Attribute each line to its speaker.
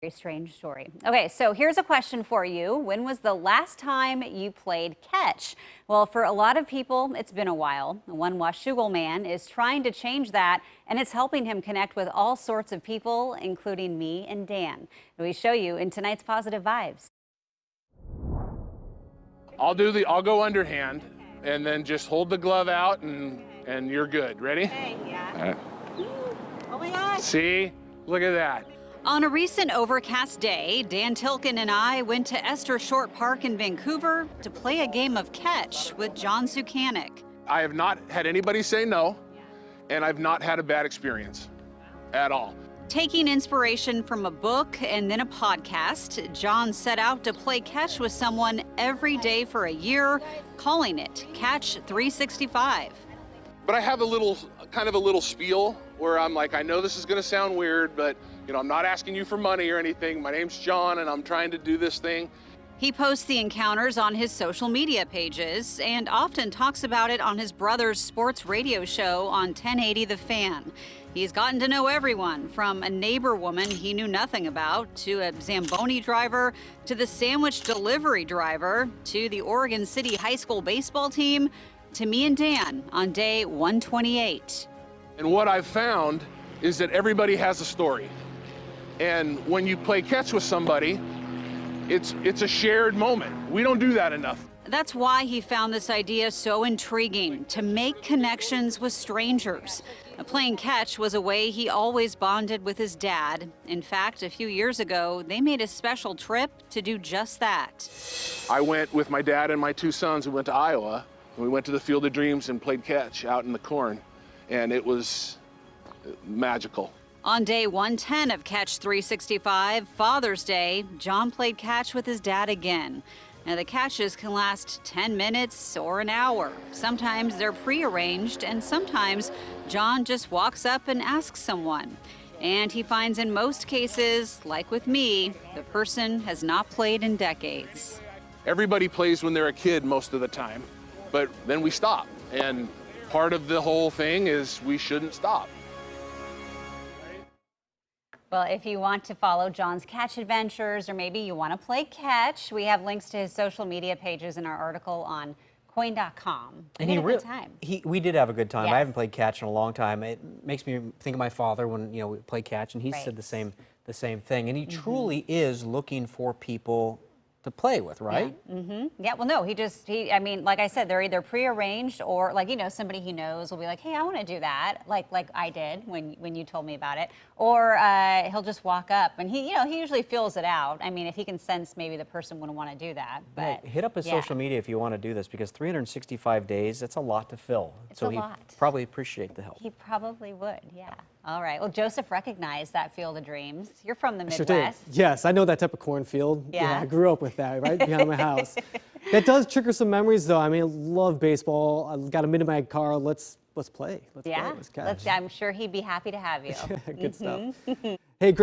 Speaker 1: Very strange story. Okay, so here's a question for you. When was the last time you played catch? Well, for a lot of people, it's been a while. One Washougal man is trying to change that, and it's helping him connect with all sorts of people, including me and Dan. We show you in tonight's Positive Vibes.
Speaker 2: I'll go underhand, and then just hold the glove out, and you're good. Ready?
Speaker 1: Okay, yeah. Oh my gosh.
Speaker 2: See? Look at that.
Speaker 1: On a recent overcast day, Dan Tilkin and I went to Esther Short Park in Vancouver to play a game of catch with John Sukanik.
Speaker 2: I have not had anybody say no, and I've not had a bad experience at all.
Speaker 1: Taking inspiration from a book and then a podcast, John set out to play catch with someone every day for a year, calling it Catch 365.
Speaker 2: But I have kind of a little spiel where I'm like, I know this is gonna sound weird, but I'm not asking you for money or anything. My name's John, and I'm trying to do this thing.
Speaker 1: He posts the encounters on his social media pages and often talks about it on his brother's sports radio show on 1080 The Fan. He's gotten to know everyone, from a neighbor woman he knew nothing about, to a Zamboni driver, to the sandwich delivery driver, to the Oregon City High School baseball team, to me and Dan on day 128.
Speaker 2: And what I've found is that everybody has a story. And when you play catch with somebody, it's a shared moment. We don't do that enough.
Speaker 1: That's why he found this idea so intriguing, to make connections with strangers. Playing catch was a way he always bonded with his dad. In fact, a few years ago, they made a special trip to do just that.
Speaker 2: I went with my dad and my two sons. We went to Iowa, and we went to the Field of Dreams and played catch out in the corn. And it was magical.
Speaker 1: On day 110 of Catch 365, Father's Day, John played catch with his dad again. Now, the catches can last 10 minutes or an hour. Sometimes they're prearranged, and sometimes John just walks up and asks someone. And he finds in most cases, like with me, the person has not played in decades.
Speaker 2: Everybody plays when they're a kid most of the time, but then we stop. And part of the whole thing is we shouldn't stop.
Speaker 1: Well, if you want to follow John's catch adventures, or maybe you want to play catch, we have links to his social media pages in our article on coin.com.
Speaker 3: And we did have a good time.
Speaker 1: Yes.
Speaker 3: I haven't played catch in a long time. It makes me think of my father when we played catch, and he
Speaker 1: Right.
Speaker 3: said the same thing. And he truly is looking for people to play with, right?
Speaker 1: Yeah. Yeah, well, no, I mean, like I said, they're either prearranged or somebody he knows will be like, hey, I want to do that, like I did when you told me about it, or he'll just walk up and he usually fills it out. I mean, if he can sense maybe the person wouldn't want to do that, but
Speaker 3: Hit up his social media if you want to do this, because 365 days, that's a lot to fill.
Speaker 1: It's
Speaker 3: so
Speaker 1: a
Speaker 3: he'd
Speaker 1: lot.
Speaker 3: probably appreciate the help.
Speaker 1: He probably would, yeah. All right. Well, Joseph recognized that Field of Dreams. You're from the
Speaker 4: Sure did.
Speaker 1: Midwest.
Speaker 4: Yes, I know that type of cornfield.
Speaker 1: Yeah.
Speaker 4: I grew up with that right behind my house. That does trigger some memories, though. I mean, I love baseball. I've got a Minute car. Let's play. Let's
Speaker 1: Yeah.
Speaker 4: play. Let's catch.
Speaker 1: I'm sure he'd be happy to have you.
Speaker 4: Good stuff. Hey, great.